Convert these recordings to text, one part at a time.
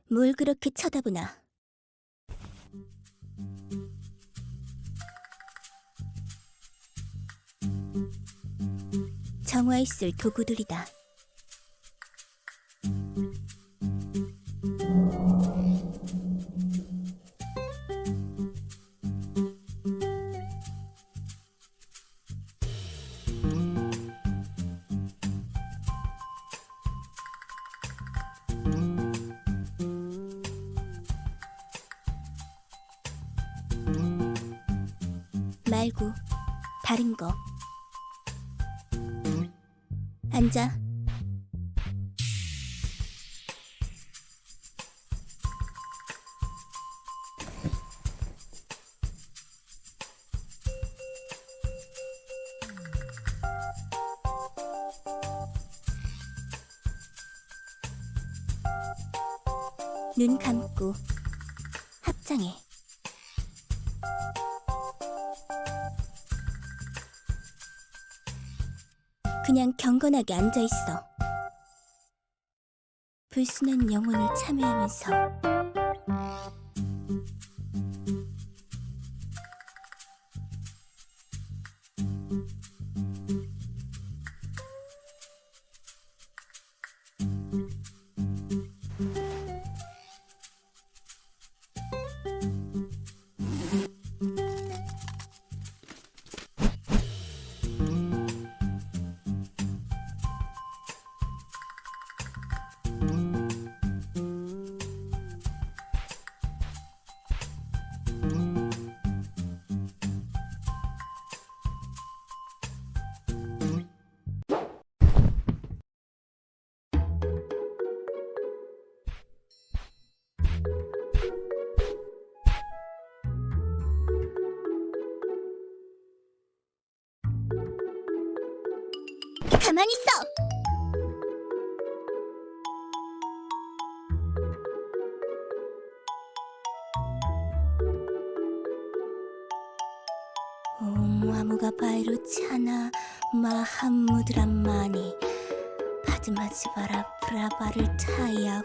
뭘 그렇게 쳐다보나? 정화에 쓸 도구들이다. 말고 다른 거. 앉아. 눈 감고 합장해. 그냥 경건하게 앉아있어. 불순한 영혼을 참여하면서. 가만히 있어! 옴 아무가 바이루치 하나 마함무드란마니 파즈마지바라 브라바를 차이야.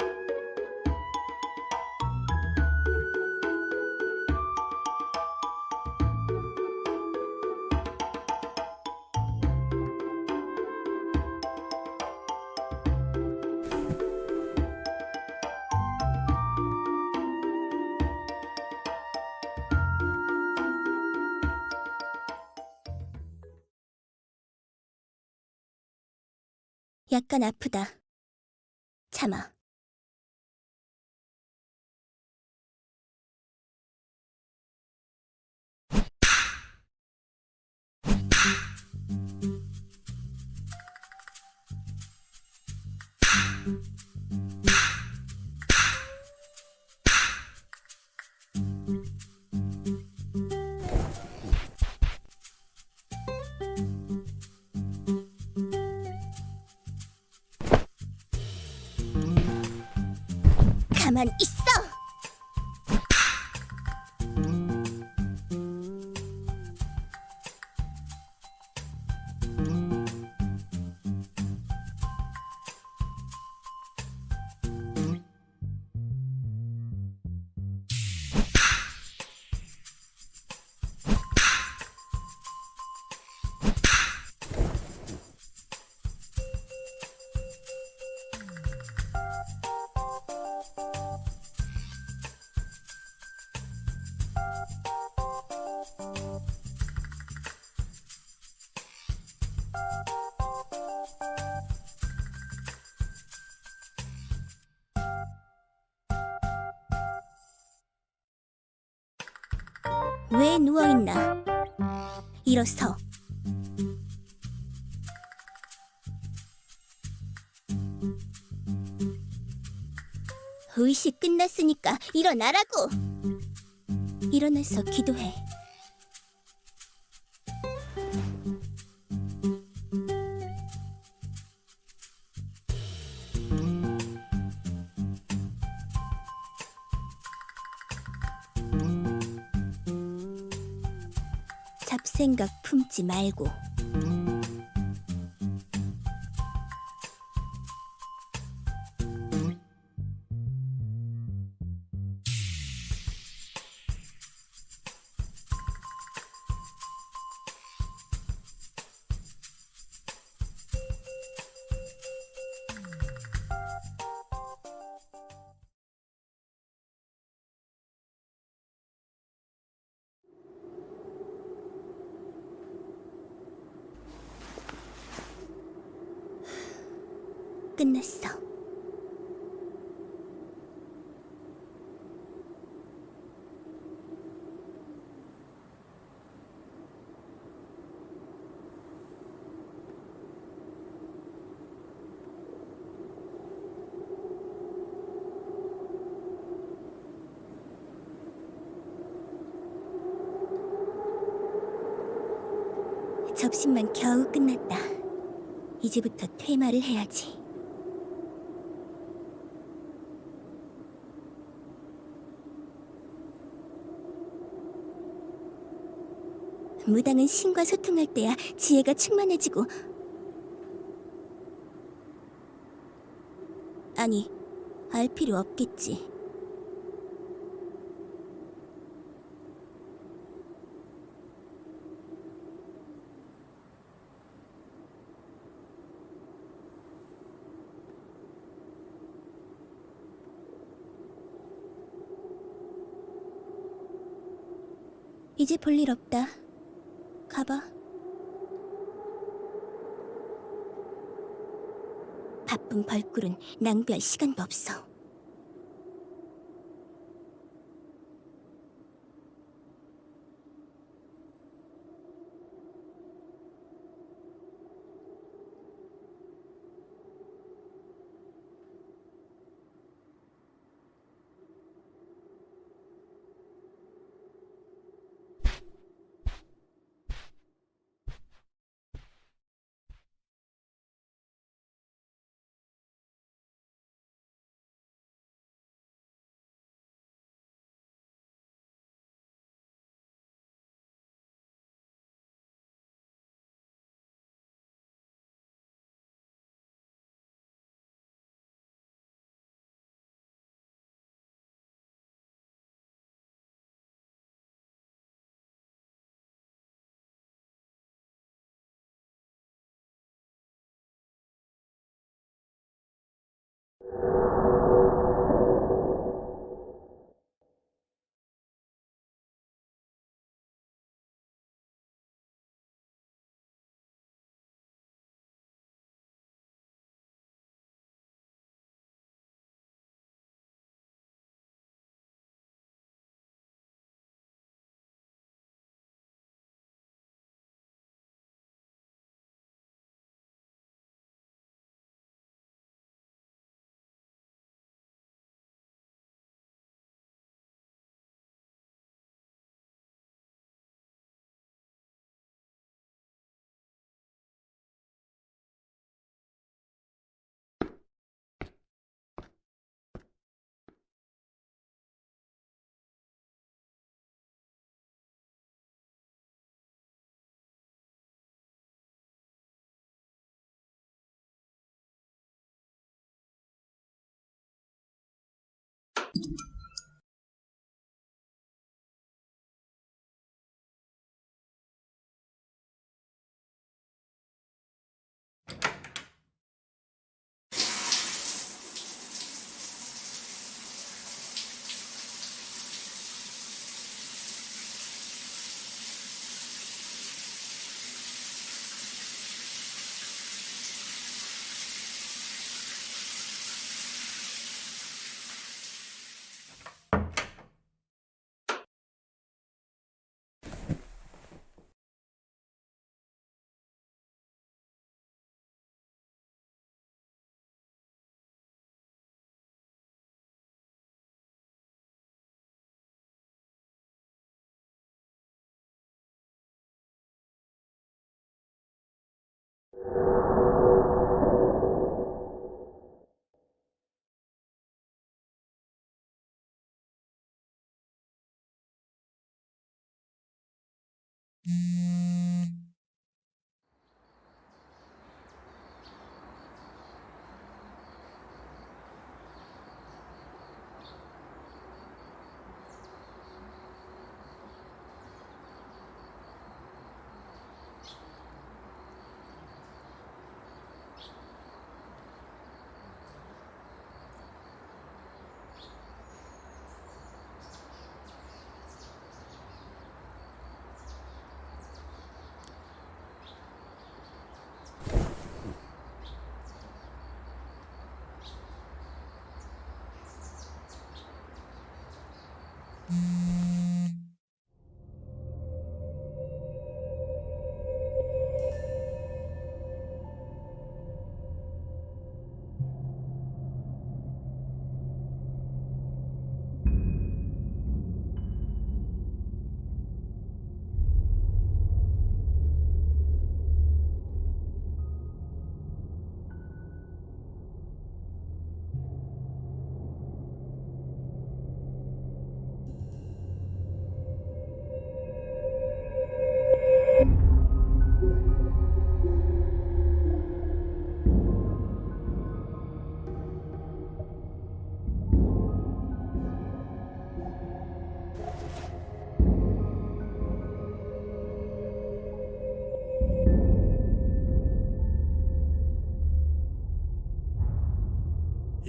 약간 아프다. 참아. 가만 있어! 왜 누워있나? 일어서. 의식 끝났으니까 일어나라고! 일어나서 기도해. 잡생각 품지 말고. 끝났어. 접신만 겨우 끝났다. 이제부터 퇴마를 해야지. 무당은 신과 소통할 때야 지혜가 충만해지고. 아니, 알 필요 없겠지. 이제 볼 일 없다. 가봐. 바쁜 벌꿀은 낭비할 시간도 없어.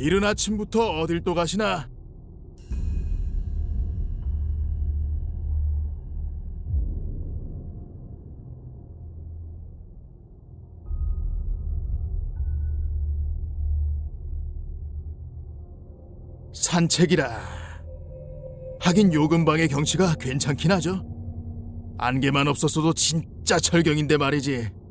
이른 아침부터 어딜 또 가시나? 산책이라. 하긴 요 근방의 경치가 괜찮긴 하죠. 안개만 없었어도 진짜 철경인데 말이지.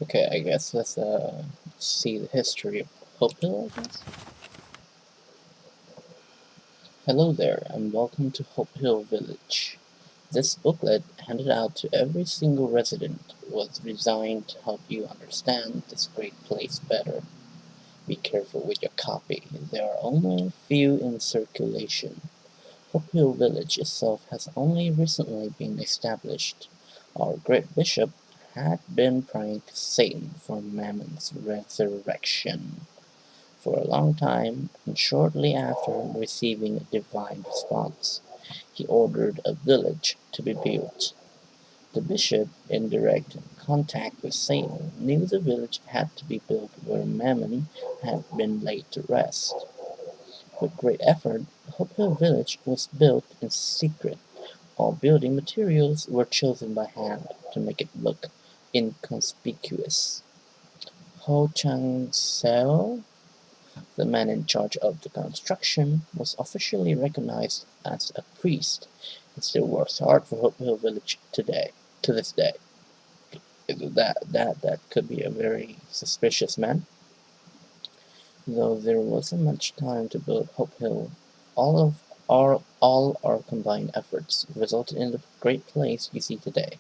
Okay, I guess let's see the history of Hope Hill, I guess. Hello there, and welcome to Hope Hill Village. This booklet, handed out to every single resident, was designed to help you understand this great place better. Be careful with your copy, there are only a few in circulation. Hope Hill Village itself has only recently been established. Our great bishop had been praying to Satan for Mammon's resurrection for a long time, and shortly after receiving a divine response, he ordered a village to be built. The bishop, in direct contact with Satan, knew the village had to be built where Mammon had been laid to rest. With great effort, Hope Hill Village was built in secret. All building materials were chosen by hand to make it look inconspicuous. Ho Chang-seo, the man in charge of the construction, was officially recognized as a priest and still works hard for Hope Hill Village today, to this day. That could be a very suspicious man. Though there wasn't much time to build Hope Hill, all our combined efforts resulted in the great place you see today.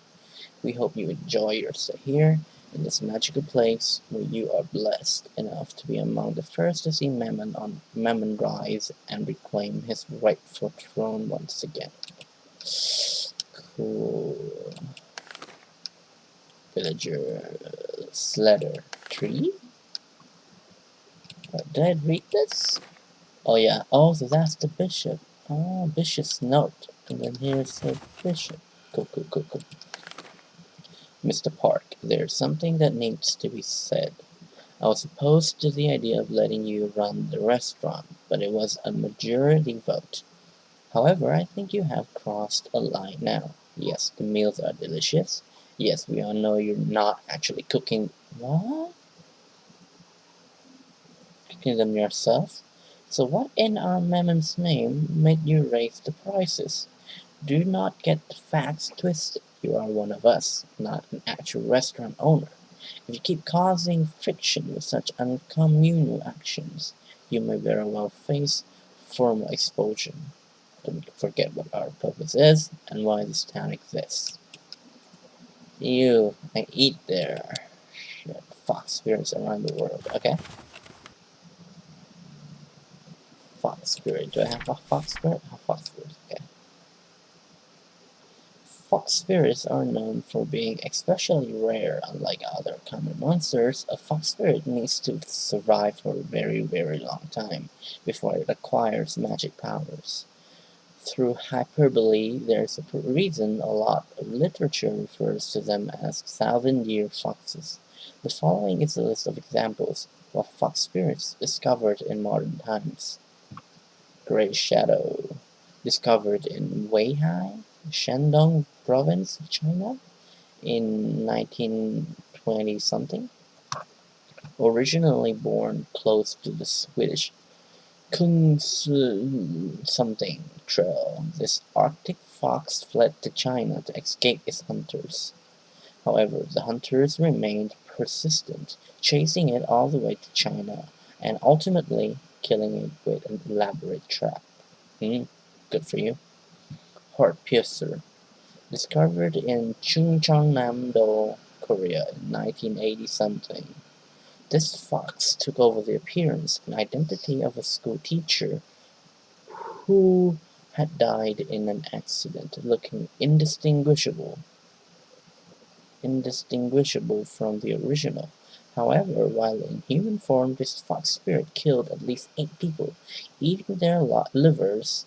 We hope you enjoy your stay here in this magical place where you are blessed enough to be among the first to see Mammon rise and reclaim his rightful throne once again. Cool. Villager's letter 3? Did I read this? Oh yeah, oh, so that's the bishop. Oh, bishop's note. And then here's the bishop. Cool. Mr. Park, there's something that needs to be said. I was opposed to the idea of letting you run the restaurant, but it was a majority vote. However, I think you have crossed a line now. Yes, the meals are delicious. Yes, we all know you're not actually cooking. What? Cooking them yourself? So what in our Mammon's name made you raise the prices? Do not get the facts twisted. You are one of us, not an actual restaurant owner. If you keep causing friction with such uncommunal actions, you may very well face formal expulsion. Don't forget what our purpose is and why this town exists. I eat there. Shit, fox spirits around the world, okay? Fox spirit. Do I have a fox spirit? A fox spirit, okay. Fox spirits are known for being especially rare. Unlike other common monsters, a fox spirit needs to survive for a very, very long time before it acquires magic powers. Through hyperbole, there's a reason a lot of literature refers to them as thousand-year foxes. The following is a list of examples of fox spirits discovered in modern times. Grey Shadow, discovered in Weihai, Shandong province, China, in 1920-something. Originally born close to the Swedish Kungsu something trail, this Arctic fox fled to China to escape its hunters. However, the hunters remained persistent, chasing it all the way to China and ultimately killing it with an elaborate trap. Good for you. Heart Piercer, discovered in Chungcheongnam-do, Korea in 1980 something. This fox took over the appearance and identity of a school teacher who had died in an accident, looking indistinguishable from the original. However, while in human form, this fox spirit killed at least 8 people, eating their livers.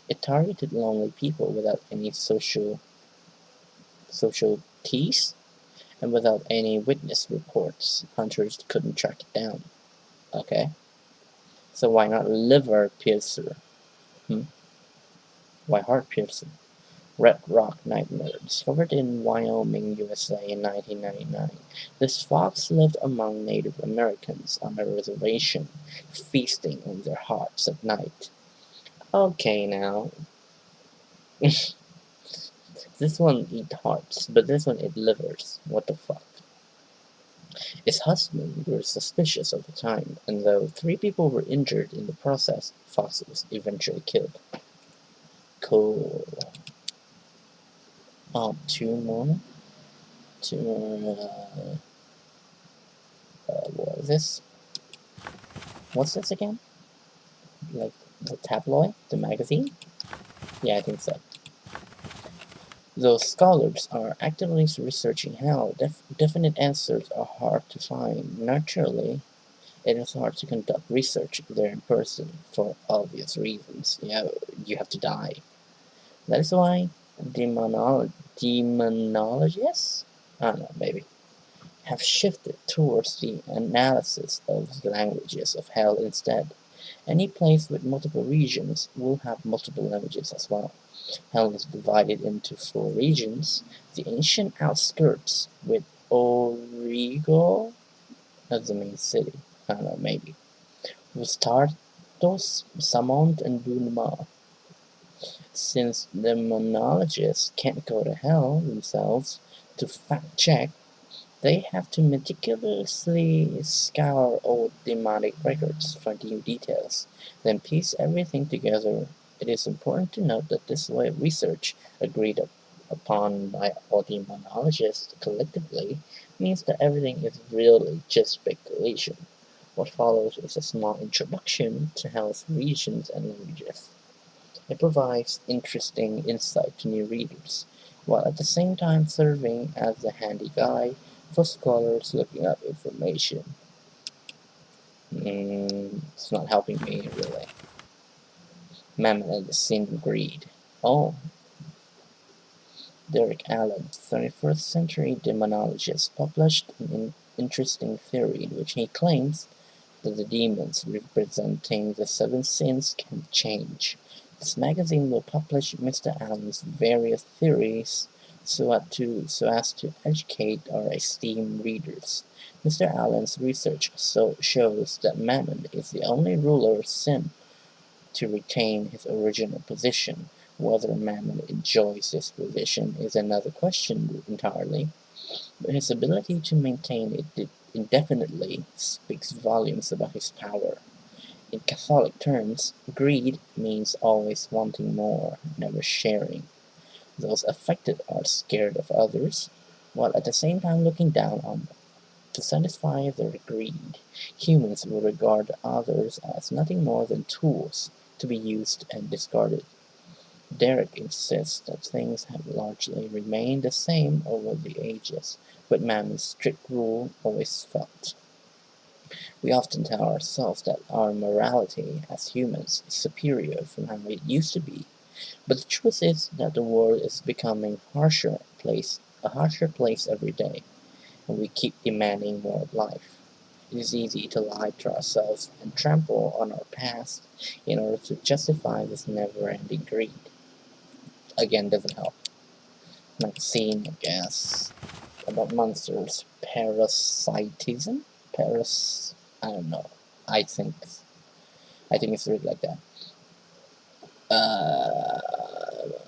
It targeted lonely people without any social tease, and without any witness reports. Hunters couldn't track it down. Okay? So why not liver piercer? Why heart piercer? Red Rock Nightmare, discovered in Wyoming, USA in 1999. This fox lived among Native Americans on a reservation, feasting on their hearts at night. Okay now. This one eat hearts, but this one eat livers. What the fuck? Its husband grew suspicious over time, and though 3 people were injured in the process, Fox was eventually killed. Cool. Oh, 2 more? 2 more, what is this? What's this again? Like, the tabloid? The magazine? Yeah, I think so. Though scholars are actively researching how, definite answers are hard to find. Naturally, it is hard to conduct research there in person for obvious reasons. You have to die. That is why demonologists, I don't know, maybe, have shifted towards the analysis of the languages of hell instead. Any place with multiple regions will have multiple languages as well. Hell is divided into 4 regions: the ancient outskirts, with Origo as the main city. I don't know, maybe. With Tartos, Samont, and Dunma. Since the monologists can't go to hell themselves to fact-check, they have to meticulously scour old demonic records for new details, then piece everything together. It is important to note that this way of research, agreed upon by all demonologists collectively, means that everything is really just speculation. What follows is a small introduction to hell's regions and languages. It provides interesting insight to new readers, while at the same time serving as a handy guide for scholars looking up information. It's not helping me, really. Mammon and the Sin of Greed. Oh, Derek Allen, 31st century demonologist, published an interesting theory in which he claims that the demons representing the seven sins can change. This magazine will publish Mr. Allen's various theories so as to educate our esteemed readers. Mr. Allen's research shows that Mammon is the only ruler of sin to retain his original position. Whether Mammon enjoys this position is another question entirely, but his ability to maintain it indefinitely speaks volumes about his power. In Catholic terms, greed means always wanting more, never sharing. Those affected are scared of others, while at the same time looking down on them. To satisfy their greed, humans will regard others as nothing more than tools to be used and discarded. Derek insists that things have largely remained the same over the ages, but Mammon's strict rule always felt. We often tell ourselves that our morality as humans is superior from how it used to be, but the truth is that the world is becoming a harsher place every day, and we keep demanding more of life. It is easy to lie to ourselves and trample on our past in order to justify this never-ending greed. Again, doesn't help. Magazine, I guess, about monsters. Parasitism? I don't know. I think it's really like that.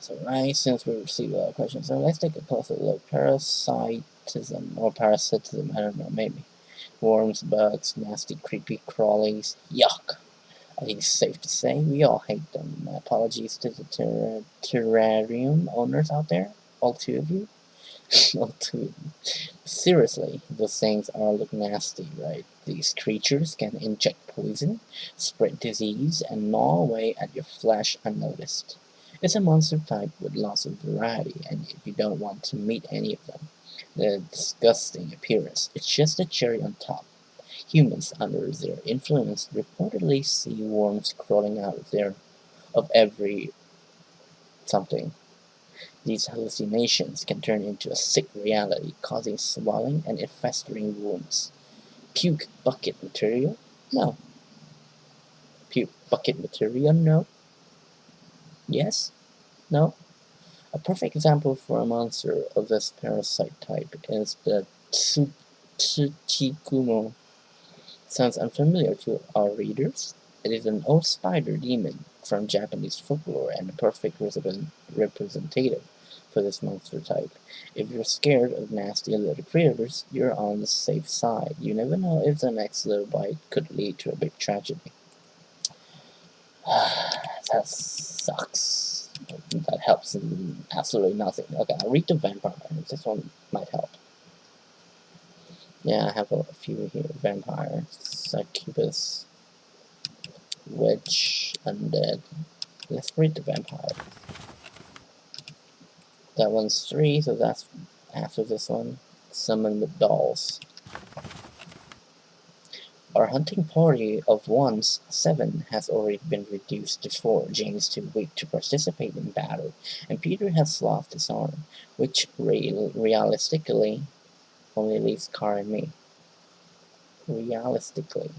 So right, since we received a lot of questions, so let's take a closer look. Parasitism, I don't know, maybe. Worms, bugs, nasty, creepy crawlies. Yuck! I think it's safe to say we all hate them. My apologies to the terrarium owners out there, all two of you. All two of you. Seriously, those things all look nasty, right? These creatures can inject poison, spread disease, and gnaw away at your flesh unnoticed. It's a monster type with lots of variety, and if you don't want to meet any of them, the disgusting appearance is just a cherry on top. Humans, under their influence, reportedly see worms crawling out of every something. These hallucinations can turn into a sick reality, causing swelling and festering wounds. Puke bucket material? No. Puke bucket material? No. Yes? No? A perfect example for a monster of this parasite type is the Tsuchikumo. Sounds unfamiliar to our readers? It is an old spider demon from Japanese folklore and a perfect representative for this monster type. If you're scared of nasty little critters, you're on the safe side. You never know if the next little bite could lead to a big tragedy. That sucks. That helps in absolutely nothing. Okay, I'll read the vampire. This one might help. Yeah, I have a few here. Vampire, succubus, witch, undead. Let's read the vampire. That one's 3, so that's after this one. Summon with dolls. Our hunting party of once 7 has already been reduced to 4. Jane is too weak to participate in battle, and Peter has lost his arm, which realistically only leaves Cara and me. Realistically.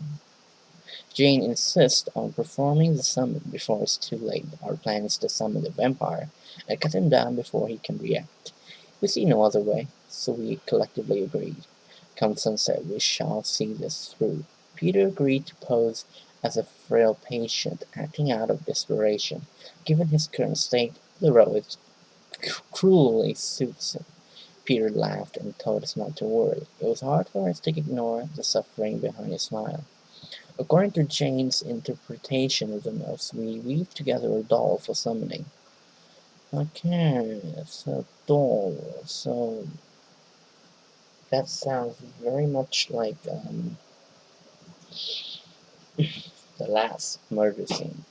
Jane insists on performing the summon before it's too late. Our plan is to summon the vampire and cut him down before he can react. We see no other way, so we collectively agreed. Come sunset, we shall see this through. Peter agreed to pose as a frail patient, acting out of desperation. Given his current state, the role cruelly suits him. Peter laughed and told us not to worry. It was hard for us to ignore the suffering behind his smile. According to Jane's interpretation of the notes, we weave together a doll for summoning. Okay, it's a doll. So that sounds very much like the last murder scene.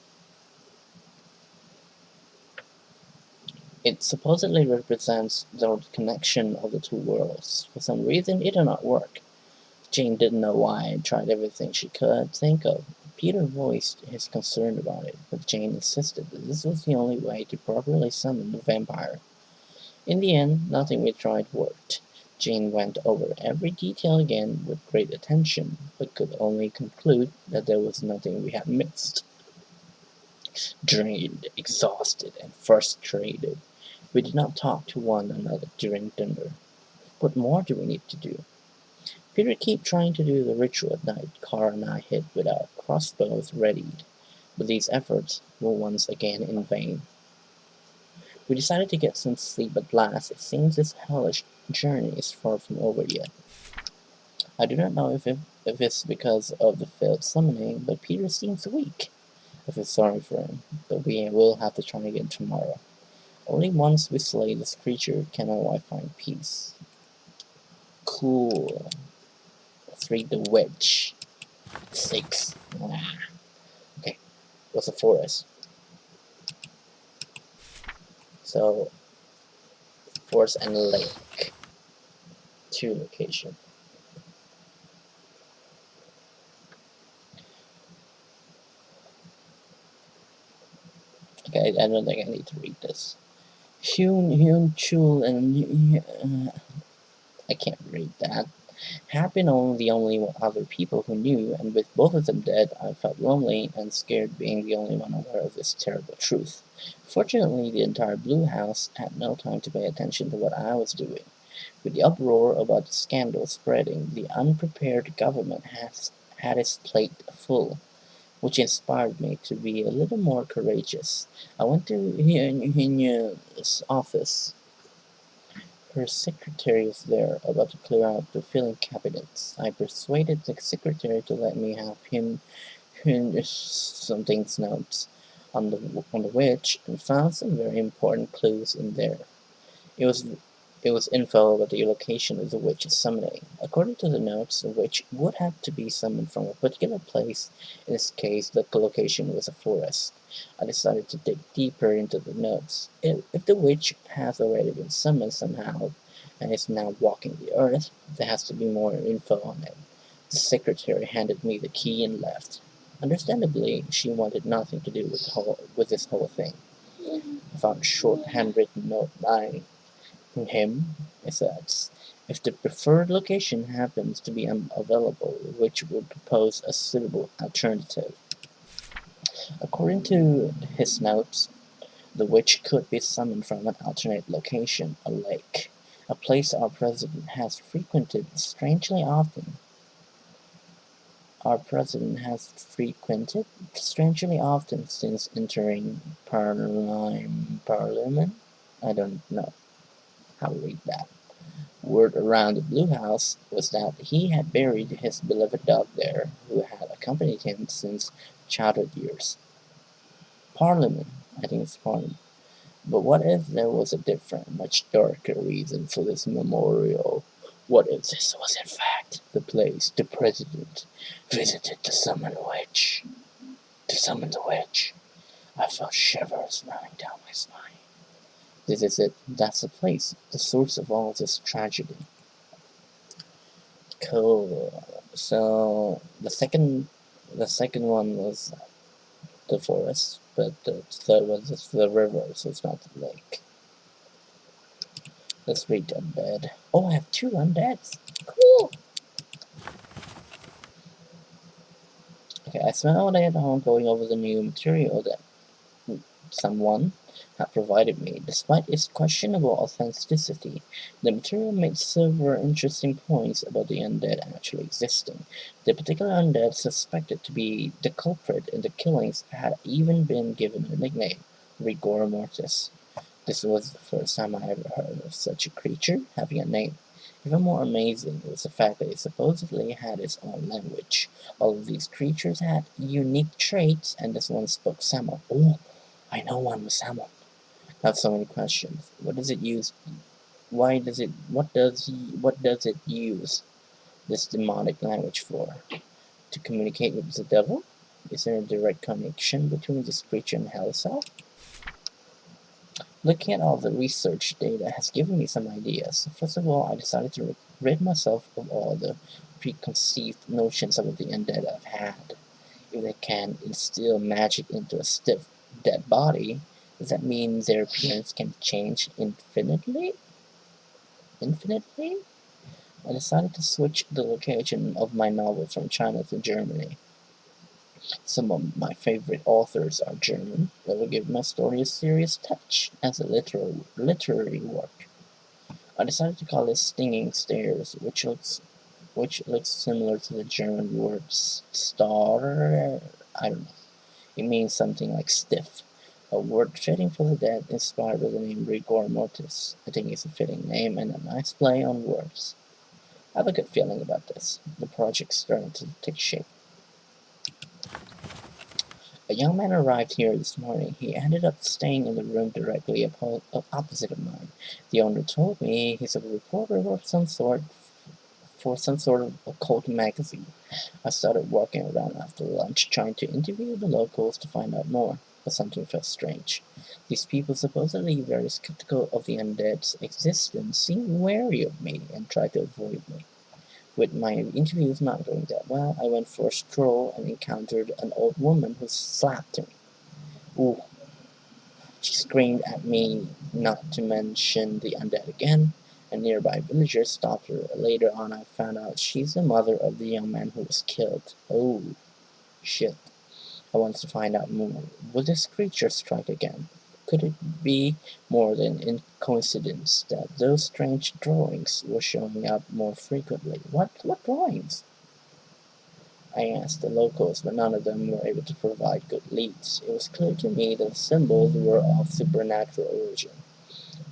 It supposedly represents the connection of the two worlds. For some reason, it did not work. Jane didn't know why and tried everything she could think of. Peter voiced his concern about it, but Jane insisted that this was the only way to properly summon the vampire. In the end, nothing we tried worked. Jane went over every detail again with great attention, but could only conclude that there was nothing we had missed. Drained, exhausted, and frustrated, we did not talk to one another during dinner. What more do we need to do? Peter kept trying to do the ritual at night. Carl and I hid with our crossbows readied, but these efforts were once again in vain. We decided to get some sleep at last. It seems this hellish journey is far from over yet. I do not know if it's because of the failed summoning, but Peter seems weak. I feel sorry for him, but we will have to try again tomorrow. Only once we slay this creature can our wife find peace. Cool. Let's read the witch. 6. Okay, what's a forest? So, forest and lake. 2 location. Okay, I don't think I need to read this. Hyun, Chul, and I can't read that. Had been the only other people who knew, and with both of them dead, I felt lonely and scared being the only one aware of this terrible truth. Fortunately, the entire Blue House had no time to pay attention to what I was doing. With the uproar about the scandal spreading, the unprepared government had its plate full, which inspired me to be a little more courageous. I went to Hyun's office. Her secretary was there, about to clear out the filing cabinets. I persuaded the secretary to let me have something's notes on the witch, and found some very important clues in there. It was info about the location of the witch's summoning. According to the notes, the witch would have to be summoned from a particular place. In this case, the location was a forest. I decided to dig deeper into the notes. If the witch has already been summoned somehow and is now walking the earth, there has to be more info on it. The secretary handed me the key and left. Understandably, she wanted nothing to do with this whole thing. I found a short handwritten note by him. It says, if the preferred location happens to be unavailable, the witch will propose a suitable alternative. According to his notes, the witch could be summoned from an alternate location, a lake, a place our president has frequented strangely often. Our president has frequented strangely often since entering Parliament. I don't know how to read that. Word around the Blue House was that he had buried his beloved dog there, who had accompanied him since childhood years. Parliament, I think it's Parliament. But what if there was a different, much darker reason for this memorial? What if this was in fact the place the president visited to summon the witch? I felt shivers running down my spine. This is it. That's the place, the source of all this tragedy. Cool. So the second one was the forest, but the third one is the river, so it's not the lake. Let's read Undead. Oh, I have 2 undeads. Cool. Okay, I spent all day at home going over the new material that someone had provided me. Despite its questionable authenticity, the material made several interesting points about the undead actually existing. The particular undead suspected to be the culprit in the killings had even been given a nickname, Rigor Mortis. This was the first time I ever heard of such a creature having a name. Even more amazing was the fact that it supposedly had its own language. All of these creatures had unique traits, and this one spoke Samo. Oh, I know one was Samo. I have so many questions. What does it use? What does it use this demonic language for? To communicate with the devil? Is there a direct connection between this creature and hell itself? Looking at all the research data has given me some ideas. First of all, I decided to rid myself of all the preconceived notions about the undead I've had. If they can instill magic into a stiff, dead body, does that mean their appearance can change infinitely? Infinitely? I decided to switch the location of my novel from China to Germany. Some of my favorite authors are German. That will give my story a serious touch as a literary work. I decided to call it Stinging Stairs, which looks similar to the German word star. I don't know. It means something like stiff. A word fitting for the dead, inspired by the name rigor mortis. I think it's a fitting name and a nice play on words. I have a good feeling about this. The project's starting to take shape. A young man arrived here this morning. He ended up staying in the room directly opposite of mine. The owner told me he's a reporter of some sort for some sort of occult magazine. I started walking around after lunch trying to interview the locals to find out more, but something felt strange. These people, supposedly very skeptical of the undead's existence, seemed wary of me and tried to avoid me. With my interviews not going that well, I went for a stroll and encountered an old woman who slapped me. Ooh, she screamed at me not to mention the undead again, and nearby villagers stopped her. Later on, I found out she's the mother of the young man who was killed. Oh, shit. I wanted to find out more. Will this creature strike again? Could it be more than a coincidence that those strange drawings were showing up more frequently? What drawings? I asked the locals, but none of them were able to provide good leads. It was clear to me that the symbols were of supernatural origin.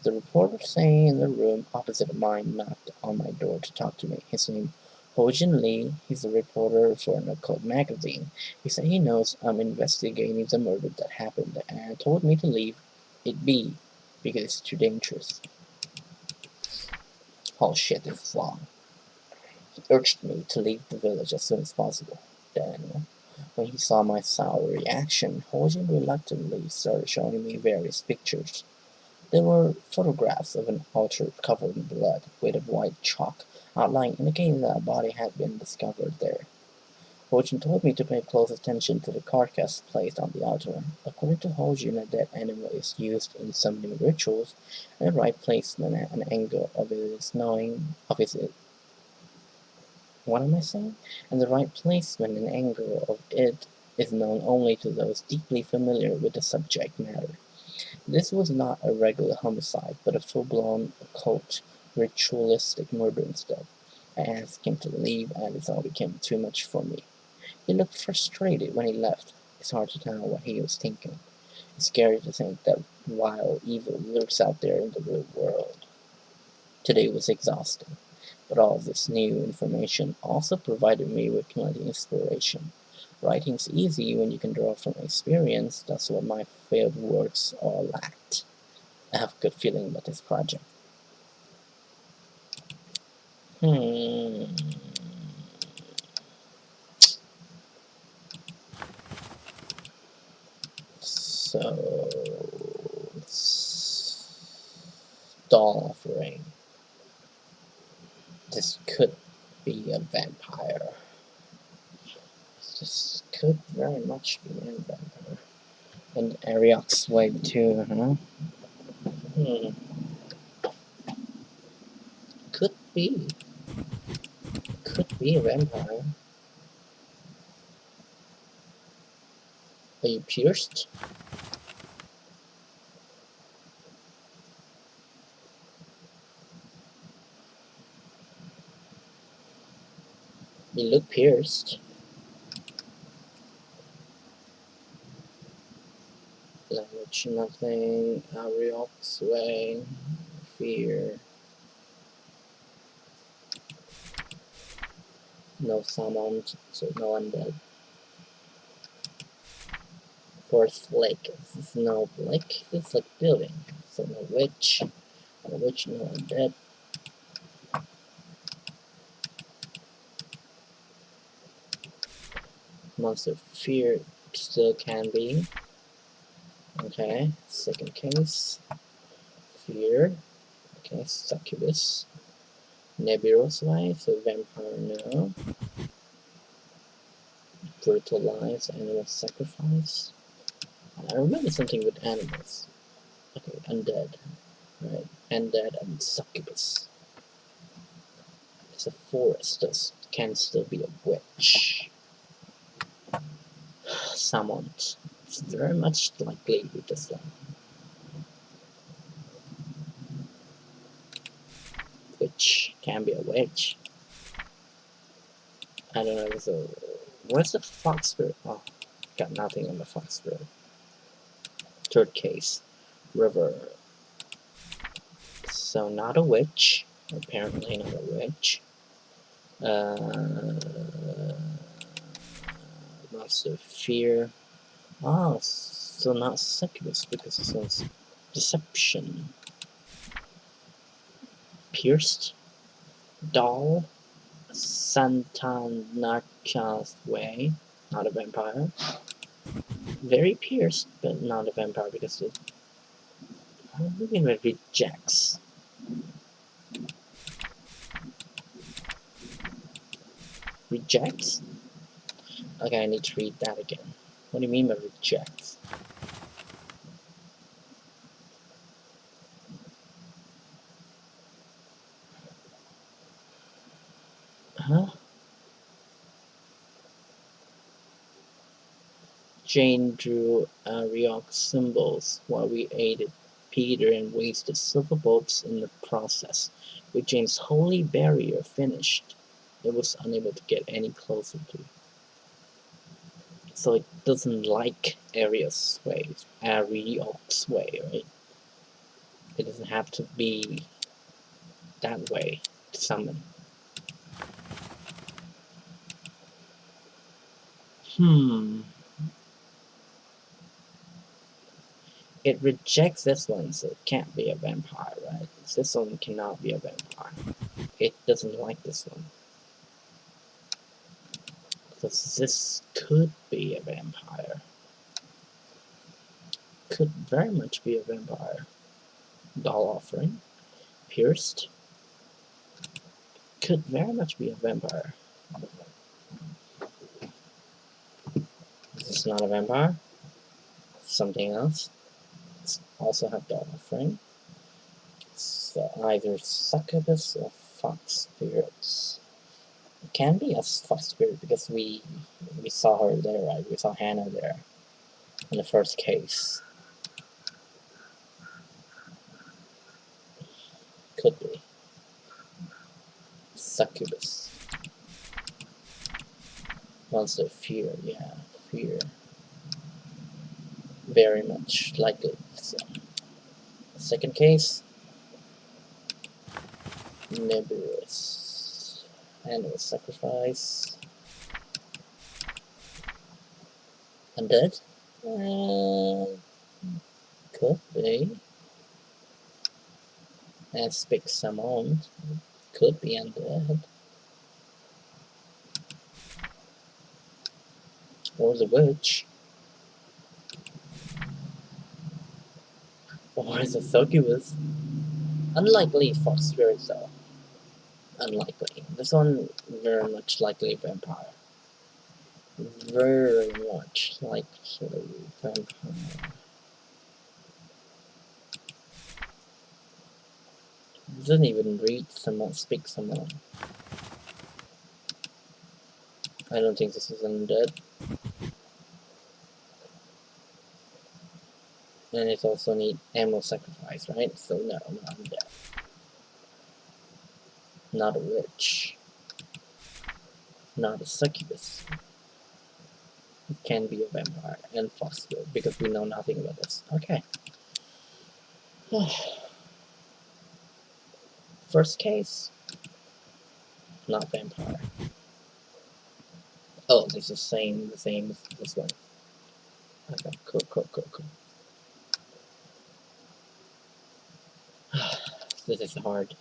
The reporter staying in the room opposite of mine knocked on my door to talk to me. His name Hojin Lee. He's a reporter for an occult magazine. He said he knows I'm investigating the murder that happened and told me to leave it be because it's too dangerous. Oh shit, this is long. He urged me to leave the village as soon as possible. Then, when he saw my sour reaction, Hojin reluctantly started showing me various pictures. There were photographs of an altar covered in blood, with a white chalk outline indicating that a body had been discovered there. Hojin told me to pay close attention to the carcass placed on the altar. According to Hojin, a dead animal is used in summoning rituals, and the right placement and angle of it is knowing of its what am I saying? And the right placement and angle of it is known only to those deeply familiar with the subject matter. This was not a regular homicide, but a full-blown occult, ritualistic murder instead. I asked him to leave, and it all became too much for me. He looked frustrated when he left. It's hard to tell what he was thinking. It's scary to think that wild evil lurks out there in the real world. Today was exhausting, but all this new information also provided me with plenty of inspiration. Writing's easy when you can draw from experience. That's what my failed works all lacked. I have a good feeling about this project. Hmm. So, doll offering. This could be a vampire. This could very much be a vampire. And Ariok's wave too, huh? Could be. Could be a vampire. Are you pierced? You look pierced. Language, nothing. Ariok's way. Fear. No summons, so no undead. Forest Lake. This is no lake. It's like building. So no witch. No witch, no undead. Monster fear still can be. Okay, second case. Fear. Okay, succubus. Nebulos way, so vampire no. Brutal lives, animal sacrifice. I remember something with animals. Okay, undead. Right, undead and succubus. It's a forest. This can still be a witch. Summoned. It's very much likely with this one. Witch. Can be a witch. I don't know. So, where's the fox spirit? Oh, got nothing on the fox spirit. Third case. River. So not a witch. Apparently not a witch. Master of Fear. Oh, so not succubus because this one's Deception. Pierced. Doll. Santanarka's Way. Not a vampire. Very pierced, but not a vampire because it rejects. Rejects? Okay, I need to read that again. What do you mean by rejects? Huh? Jane drew Ariok symbols while we aided Peter and wasted silver bolts in the process. With Jane's holy barrier finished, it was unable to get any closer to. So it doesn't like Ariok's way, right? It doesn't have to be that way to summon. It rejects this one, so it can't be a vampire, right? This one cannot be a vampire. It doesn't like this one. Because this could be a vampire. Could very much be a vampire. Doll offering. Pierced. Could very much be a vampire. This is not a vampire. Something else. Let's also have doll offering. So either succubus or fox spirits. It can be a fox spirit because we saw her there, right? We saw Hana there in the first case. Could be. Succubus. Monster of Fear, yeah, Fear. Very much likely. So, second case. Nebulous. Animal Sacrifice. Undead? Could be. And Spick Summoned. Could be undead. Or the Witch. Or the Succubus. Unlikely Fox Spirit though. Unlikely. This one very much likely vampire. Very much likely vampire. It doesn't even read someone, speak someone. I don't think this is undead. And it also need animal sacrifice, right? So no, not undead. Not a witch. Not a succubus. It can be a vampire and fox spirit because we know nothing about this. Okay. First case. Not vampire. Oh, it's the same as this one. Okay, cool. This is hard.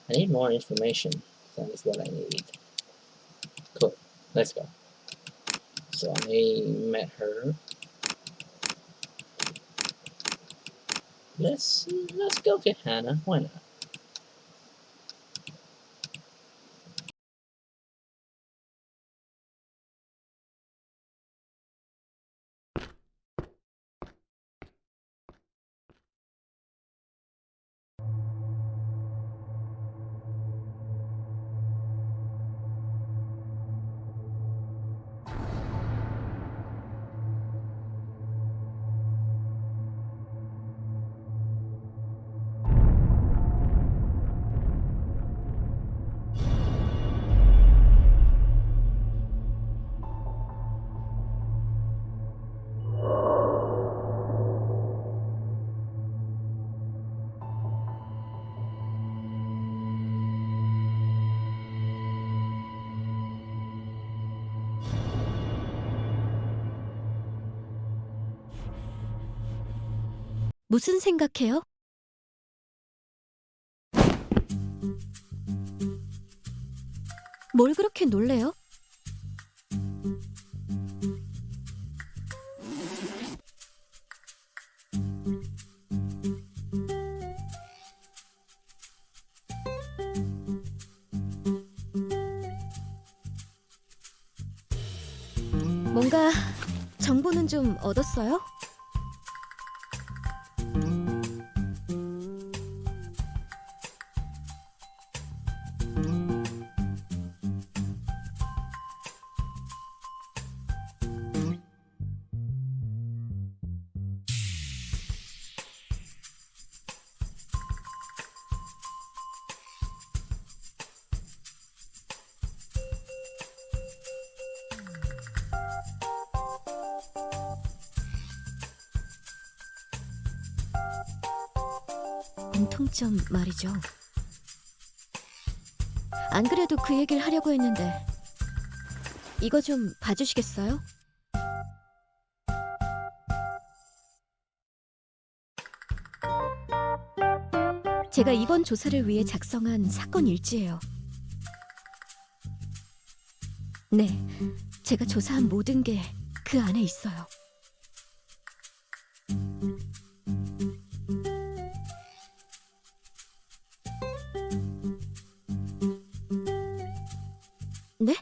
I need more information. That is what I need. Cool. Let's go. So I met her. Let's go get Hana. Why not? 무슨 생각해요? 뭘 그렇게 놀래요? 뭔가 정보는 좀 얻었어요? 공통점 말이죠. 안 그래도 그 얘기를 하려고 했는데 이거 좀 봐주시겠어요? 제가 이번 조사를 위해 작성한 사건 일지예요. 네, 제가 조사한 모든 게 그 안에 있어요. 네?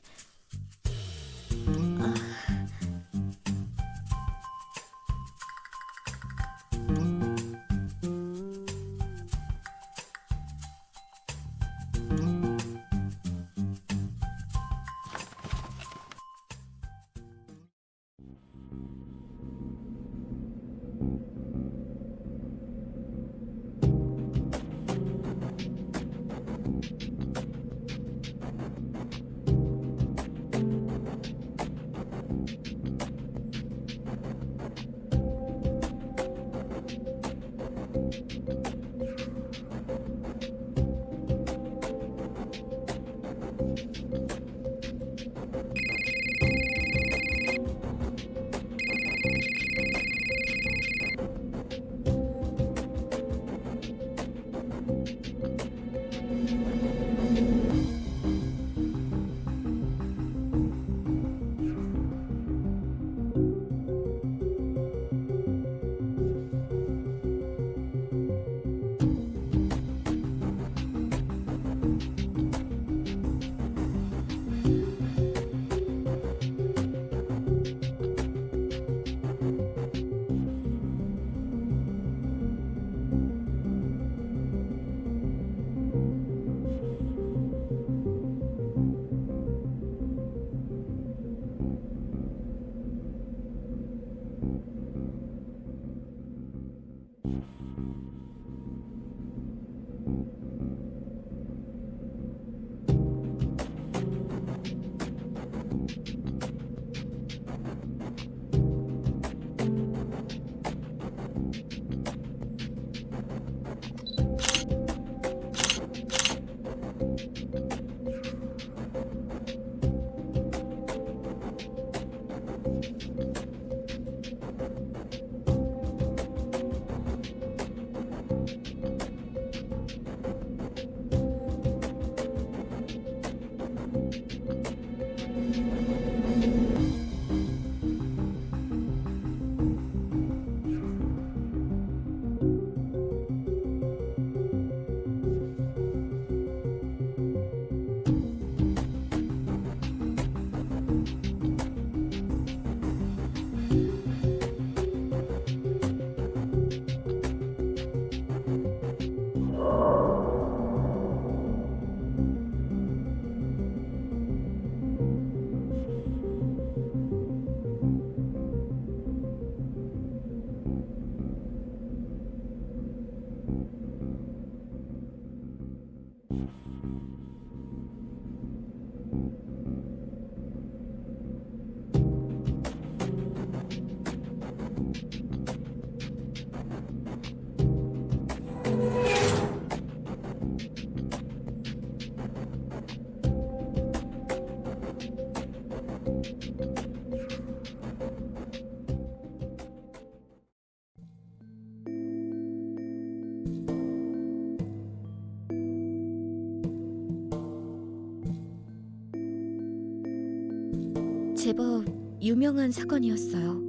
제법 유명한 사건이었어요.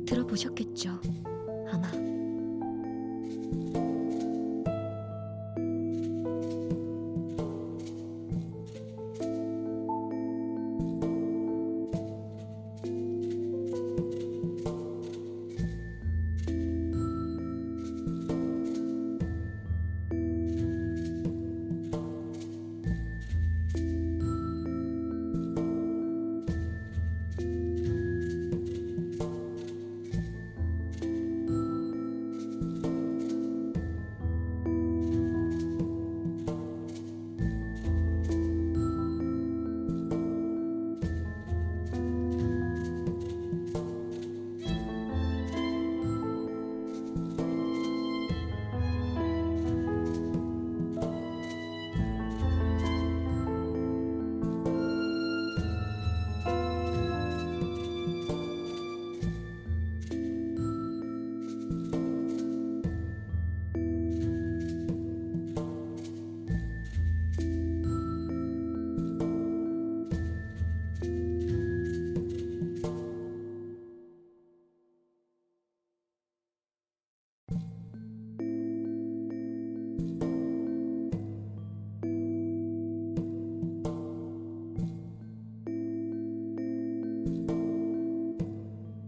들어보셨겠죠, 아마.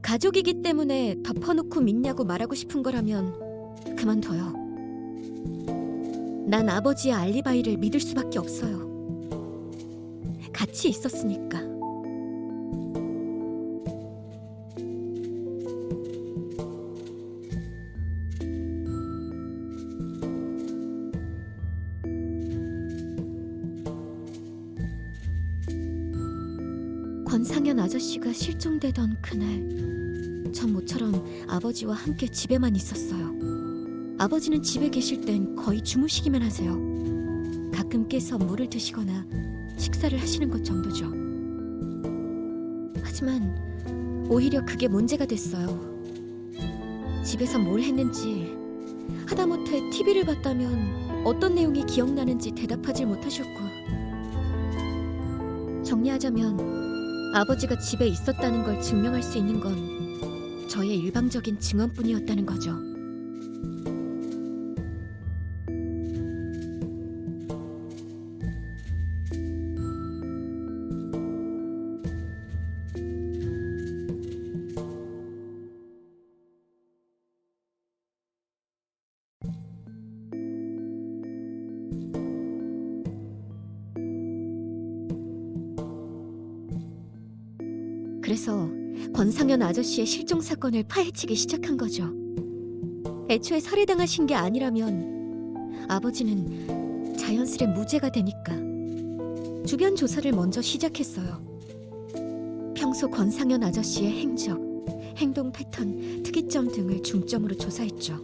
가족이기 때문에 덮어놓고 믿냐고 말하고 싶은 거라면 그만둬요. 난 아버지의 알리바이를 믿을 수밖에 없어요. 같이 있었으니까. 권상현 아저씨가 실종되던 그날 전 모처럼 아버지와 함께 집에만 있었어요. 아버지는 집에 계실 땐 거의 주무시기만 하세요. 가끔 깨서 물을 드시거나 식사를 하시는 것 정도죠. 하지만 오히려 그게 문제가 됐어요. 집에서 뭘 했는지, 하다못해 TV를 봤다면 어떤 내용이 기억나는지 대답하질 못하셨고, 정리하자면 아버지가 집에 있었다는 걸 증명할 수 있는 건 저의 일방적인 증언뿐이었다는 거죠. 그래서 권상현 아저씨의 실종 사건을 파헤치기 시작한 거죠. 애초에 살해당하신 게 아니라면 아버지는 자연스레 무죄가 되니까 주변 조사를 먼저 시작했어요. 평소 권상현 아저씨의 행적, 행동 패턴, 특이점 등을 중점으로 조사했죠.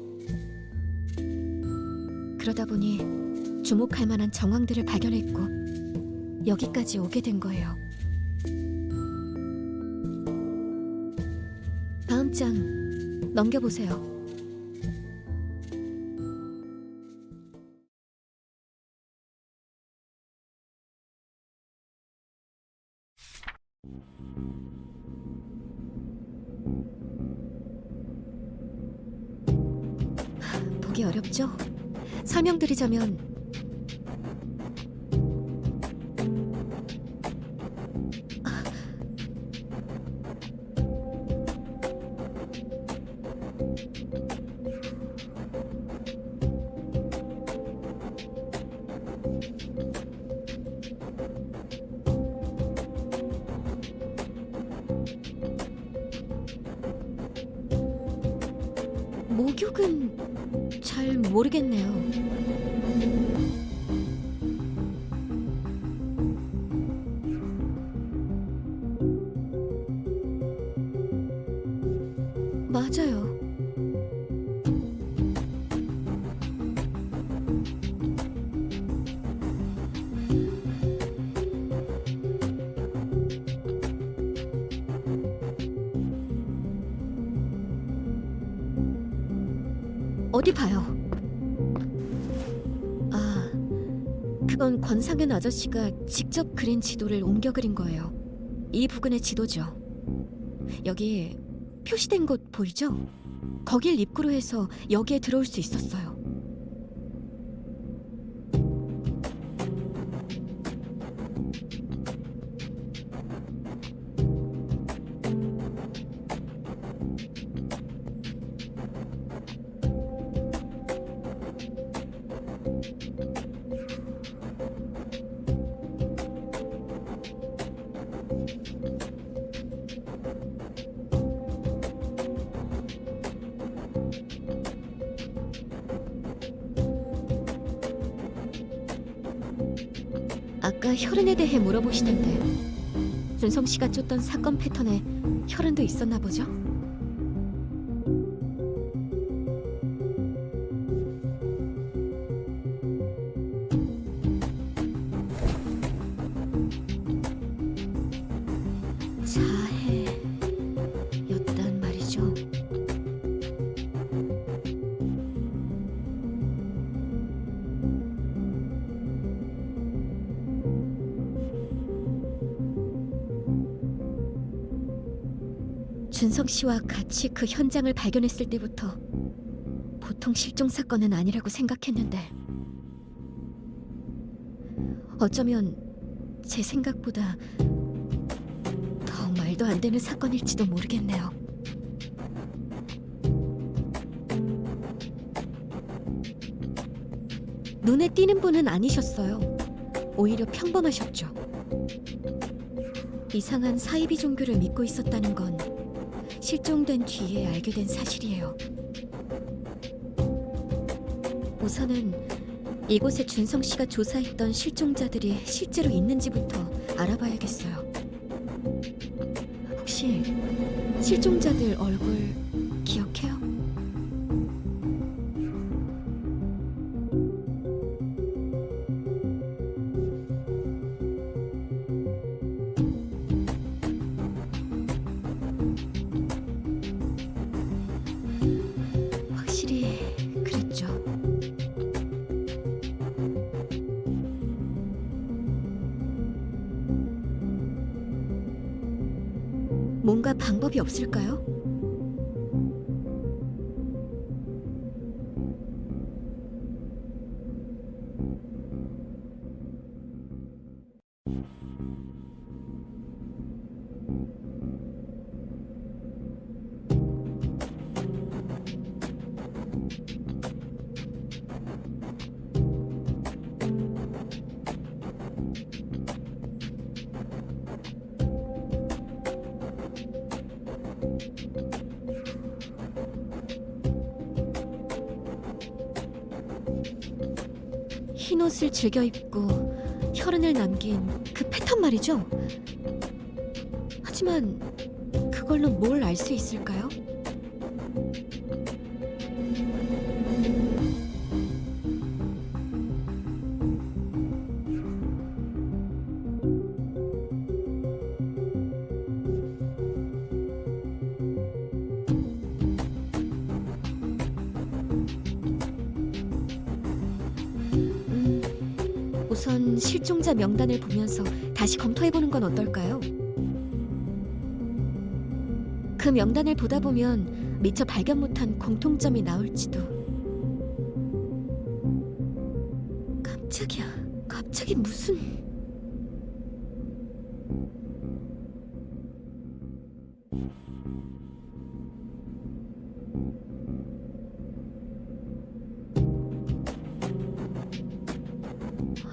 그러다 보니 주목할 만한 정황들을 발견했고 여기까지 오게 된 거예요. 다음 장 넘겨보세요. 보기 어렵죠? 설명드리자면 목욕은 잘 모르겠네요. 맞아요. 어디 봐요. 그건 권상현 아저씨가 직접 그린 지도를 옮겨 그린 거예요. 이 부근의 지도죠. 여기 표시된 곳 보이죠? 거길 입구로 해서 여기에 들어올 수 있었어요. 아까 혈흔에 대해 물어보시던데 준성 씨가 쫓던 사건 패턴에 혈흔도 있었나 보죠? 자해였단 말이죠. 준성 씨와 같이 그 현장을 발견했을 때부터 보통 실종 사건은 아니라고 생각했는데 어쩌면 제 생각보다 더 말도 안 되는 사건일지도 모르겠네요. 눈에 띄는 분은 아니셨어요. 오히려 평범하셨죠. 이상한 사이비 종교를 믿고 있었다는 건 실종된 뒤에 알게 된 사실이에요. 우선은 이곳에 준성 씨가 조사했던 실종자들이 실제로 있는지부터 알아봐야겠어요. 혹시 실종자들 얼굴 기억해요? 확실히 그랬죠. 뭔가 방법이 없을까요? 흰 옷을 즐겨 입고 혈흔을 남긴 그 패턴 말이죠. 하지만 그걸로 뭘 알 수 있을까요? 우선 실종자 명단을 보면서 다시 검토해보는 건 어떨까요? 그 명단을 보다 보면 미처 발견 못한 공통점이 나올지도. 깜짝이야. 갑자기 무슨...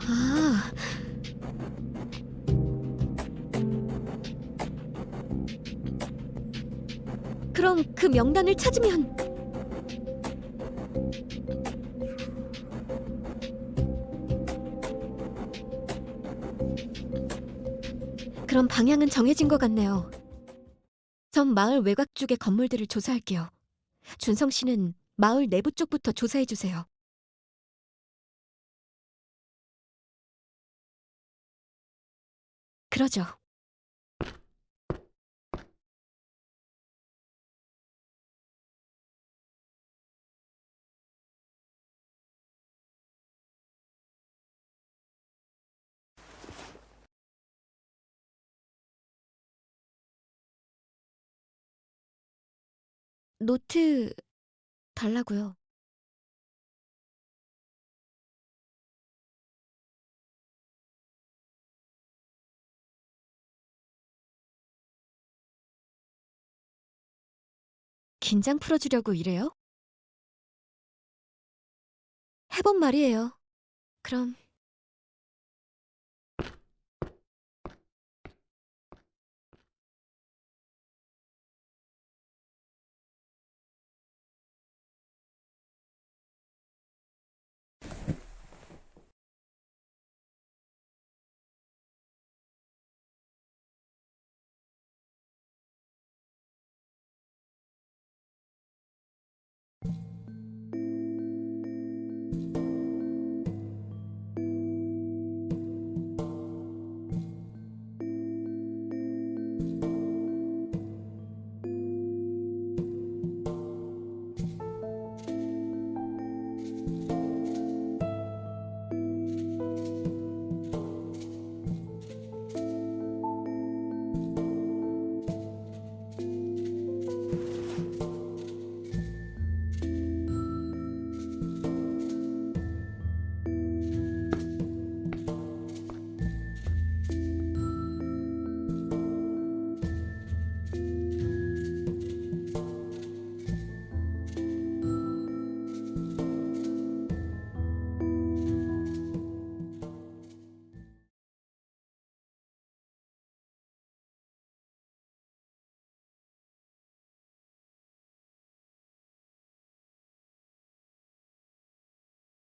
아... 그럼 그 명단을 찾으면... 그럼 방향은 정해진 것 같네요. 전 마을 외곽 쪽의 건물들을 조사할게요. 준성 씨는 마을 내부 쪽부터 조사해주세요. 그러죠. 노트 달라고요. 긴장 풀어주려고 이래요? 해본 말이에요. 그럼